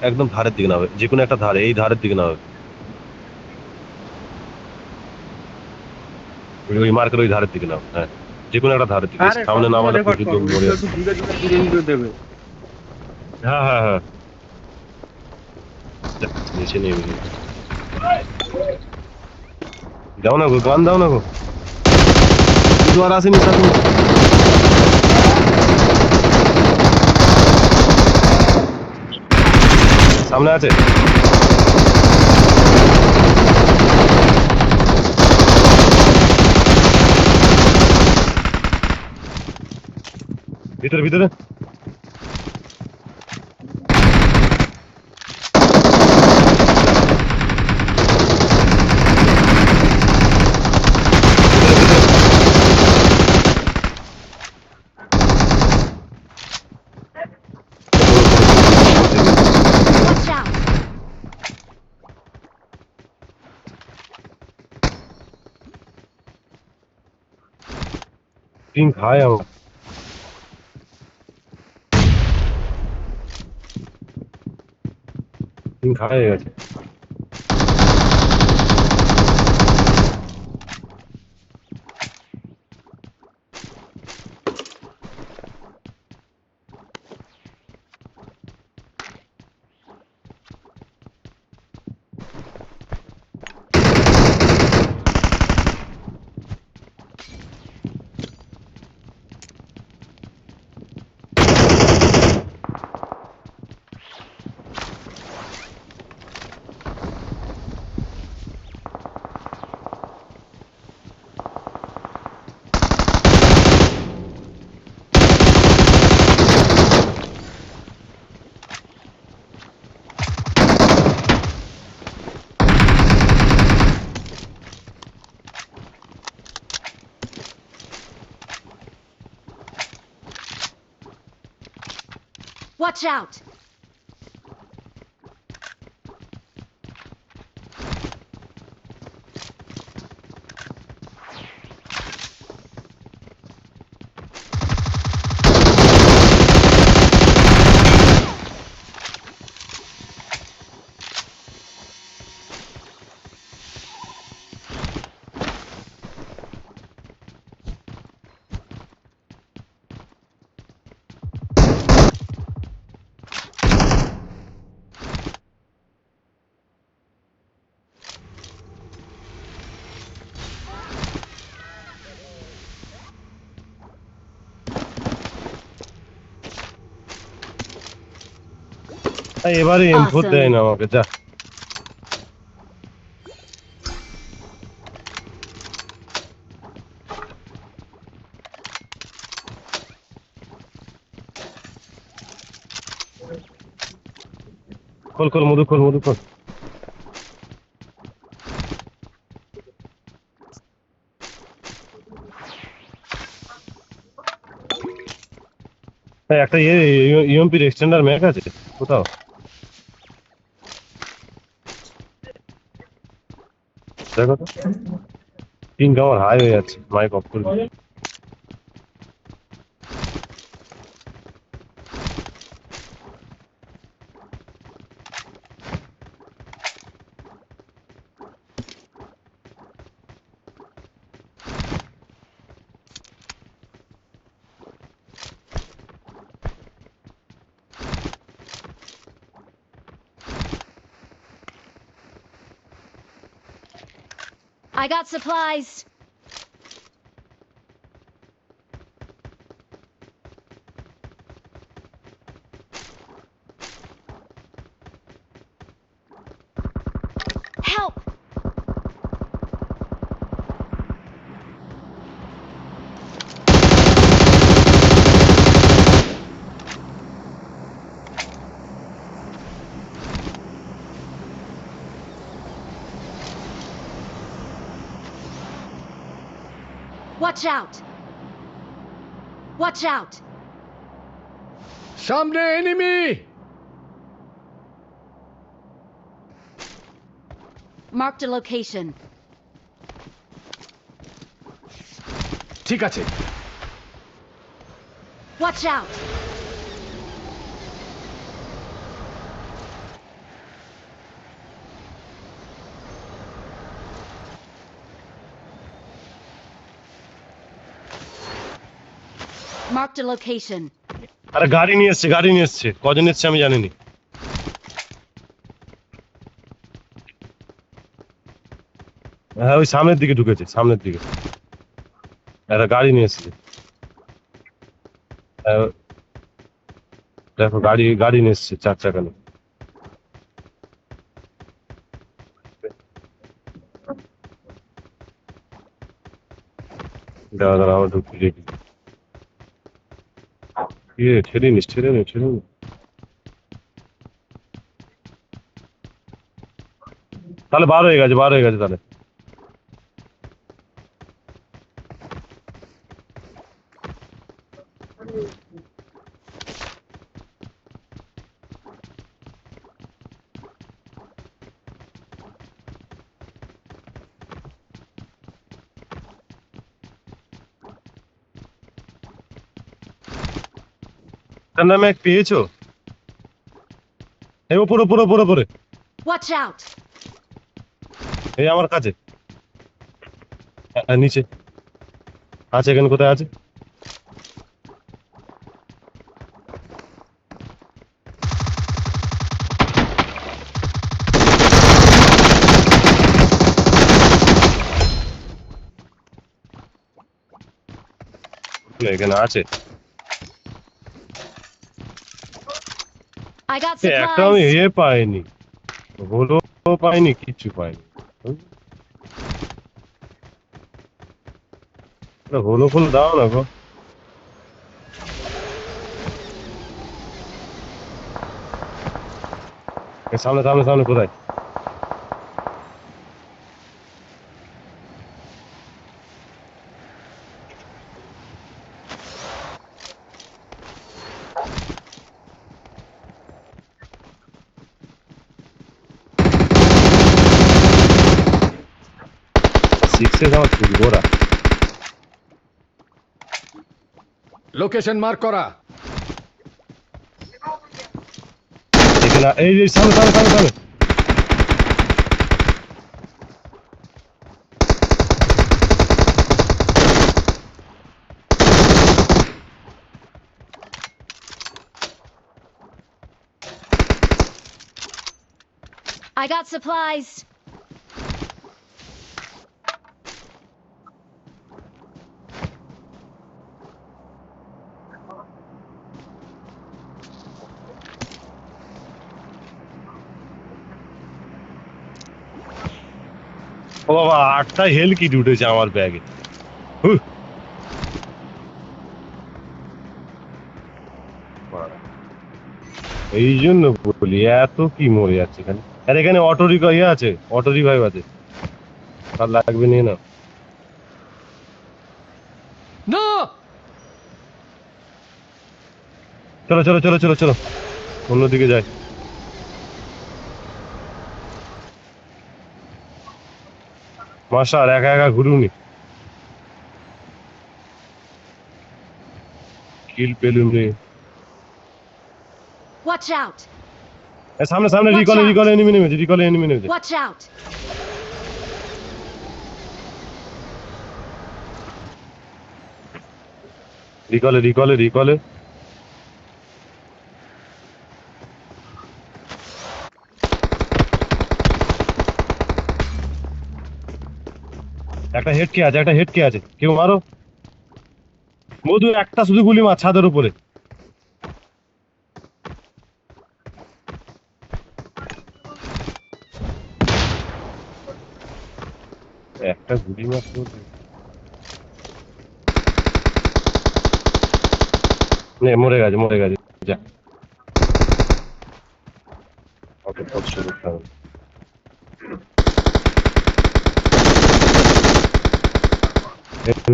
একদম ধারের দিকে নামে, যে কোনো একটা ধারে, এই ধারের দিকে নামে। ওই মার্কের ওই ধারের দিকে নামে, হ্যাঁ। যে কোনো একটা ধারের দিকে, আরে সামনে সবগুলো নামালে রেকর্ড প্রচুর করো, লোক মরে একটু যাবে। একটু দূরে দূরে দূরে দূরে দেবে। হ্যাঁ হ্যাঁ হ্যাঁ। যাক, নিচে নেমে গেছে। দাও না গো, গান দাও না গো। শুধু আর আসেনি থাকুন। সামনে আছে। ভিতরে ভিতরে। ভিতরে ভিতরে। Watch out! পিং খায় আমার। পিং খায় হয়ে গেছে। Watch out! এবারে M4 দেয় Awesome! না আমাকে, যা। খোল খোল, মধু খোল, মধু খোল। একটা ইউএমপির এক্সটেন্ডার ম্যাক আছে কোথাও? দেখো তো। পিং আমার হাই হয়ে যাচ্ছে, মাইক অফ করে দিই। I got supplies! Help! Watch out! Watch out! সামনে এনিমি! Marked a location. ঠিক আছে। Watch out! Marked a location. আরে গাড়ি নিয়ে এসছে কজন এসছে আমি জানিনি। হ্যাঁ ওই সামনের দিকে ঢুকেছে, সামনের দিকে একটা গাড়ি নিয়ে এসছে। হ্যাঁ, দেখো গাড়ি নিয়ে এসছে 4 চাকা নিয়ে। দাঁড়া আমার ঢুকতে দেখি। ছেড়ে নিস। তাহলে বার হয়ে গেছে তাহলে। তার নামে এক পেয়েছো? এই ওপরে Watch out! এই আমার কাছে। নিচে আছে, এখানে কোথায় আছে? এখানে আছে। I got একটা আমি supplies. পাইনি, হলো পাইনি, কিচ্ছু পাইনি। হলো দাও না গো। সামনে কোথায়? সিক্সেস আমার গোড়া। লোকেশন মার্ক করা। এখানে এই যে সামনে। I got supplies. ও বাবা, 8টা হেল কিট উঠেছে আমার ব্যাগে। এই জন্য বলি এত কি মরে যাচ্ছে এখানে। আর এখানে অটো রিভাইভ আছে, আর লাগবে নিয়ে নাও। না চলো অন্যদিকে যাই। মাস্টার একা ঘুরুনি, কিল পেলুনি। Watch out! সামনে Watch out! রিকলে এনিমি নেমেছে। Watch out! রিকলে একটা হেড কে আছে কেউ মারো। মধু একটা শুধু গুলি মার ছাদের উপরে। একটা গুলি মারতে মরে গেছে যা। ওকে কষ্ট করতে হবে।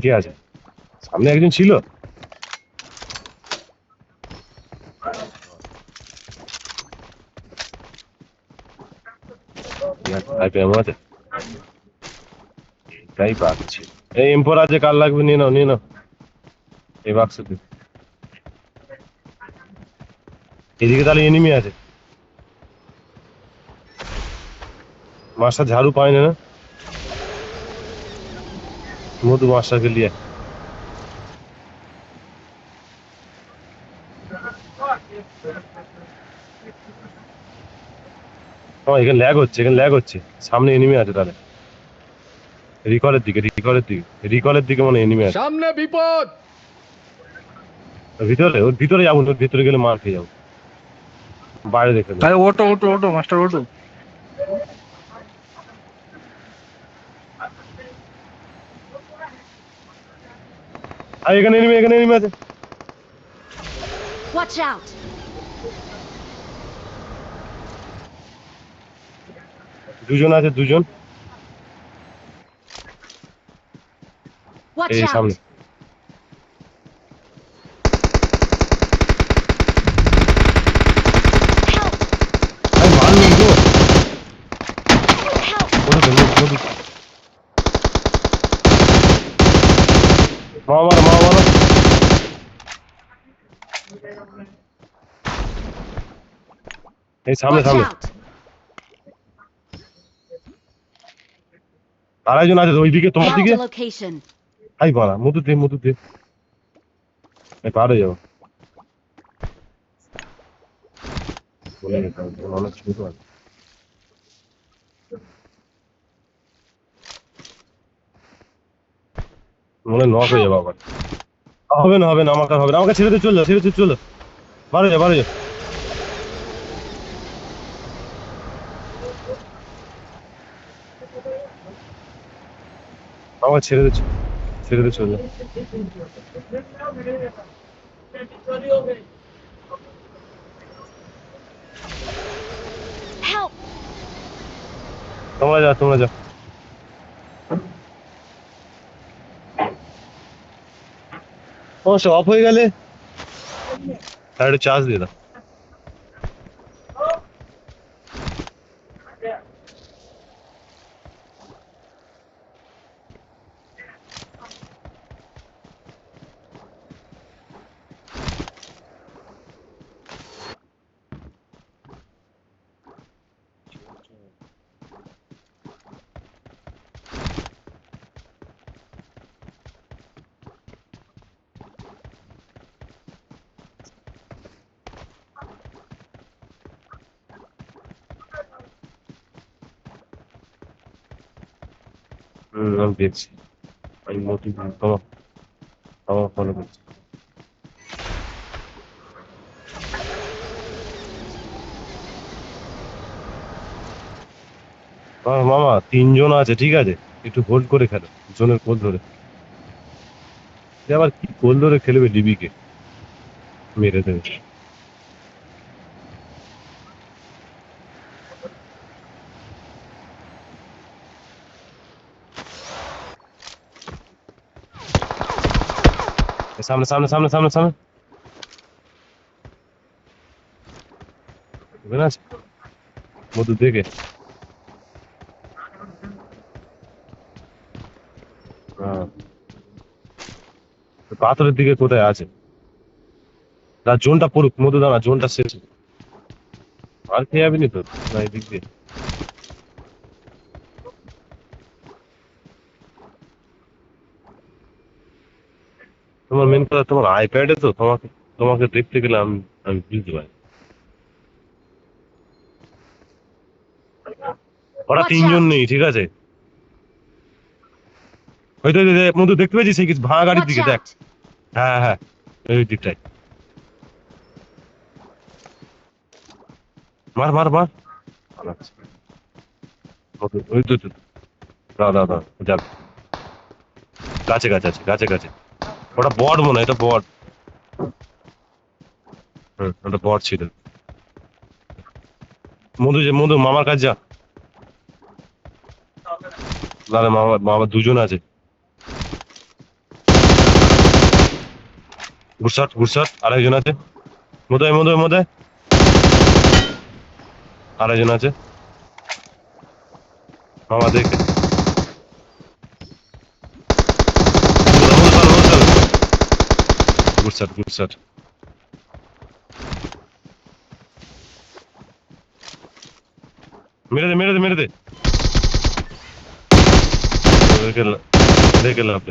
কি আছে সামনে? একজন ছিল। আছে তাই পাচ্ছি। এই এম্পোর আছে, কার লাগবে নিয়ে নাও এই বাক্স। এদিকে তাহলে এনিমি আছে। মাস্টার ঝাড়ু পায় না। মধু মাস্টারকে নিয়ে এখানে ল্যাগ হচ্ছে সামনে এনিমি আছে তাহলে রিকলের দিকে মনে এনিমি আছে সামনে বিপদ। ওর ভিতরে যাবো ওর ভিতরে গেলে মার খেয়ে যাবো বাইরে দেখে নেবো। আরে ওটো ওটো ওটো মাস্টার ওটো। আর এখানে এনিমি আছে Watch out! দুজন Watch এই out! সামনে Help! আমি মারলাম তো Help! মা মারো এই সামনে Watch out! আরেকজন আছে তো ওইদিকে তোমার Marked দিকে a location. আই মারা মধু দে আমি পার হয়ে যাবো বলে গেছিলাম, অনেক ছোট আছে মনে নক হয়ে যাবো আবার হবে না আমাকে ছেড়ে দিয়ে চল বারো যা আমাকে ছেড়ে দিয়ে চল Help! তোমরা যা অবশ্য অফ হয়ে গেলে আর একটু চার্জ দিয়ে দাও আমি দেখছি আমি মোটিভ আমার ফলো করছি মামা 3 জন আছে ঠিক আছে একটু হোল্ড করে খেলো জোনের কোল ধরে সে আবার কি কোল ধরে খেলবে ডিবিকে মেরে দেবে সামনে ওখানে আছে মধু দেখে হ্যাঁ পাথরের দিকে কোথায় আছে জোনটা পড়ুক মধু দানা জোনটা শেষ হোক। আর খেয়ে যাবি নি তো না এদিক দিয়ে তোমার মেন কথা তোমার আইপ্যাডে তো তোমাকে দেখতে গেলে আমি বুঝতে পারি ওরা Watch 3 জন out! নেই ঠিক আছে ওই তো মধু দেখতে পেয়েছিস সেই কিছু ভাঙা গাড়ির Watch দিকে দেখ out! হ্যাঁ ওই দিকটায় মার আচ্ছা। ওই তো দাদা যাবে কাছে ওটা বট মনে হয় এটা বট ওটা বট ছিল মধু মামার কাছে যা দাদা মামা 2 জন আছে গুরসাট আরেকজন আছে মধু আরেকজন আছে মামা দেখে গুরসাট মেরে দে দেখে লাভ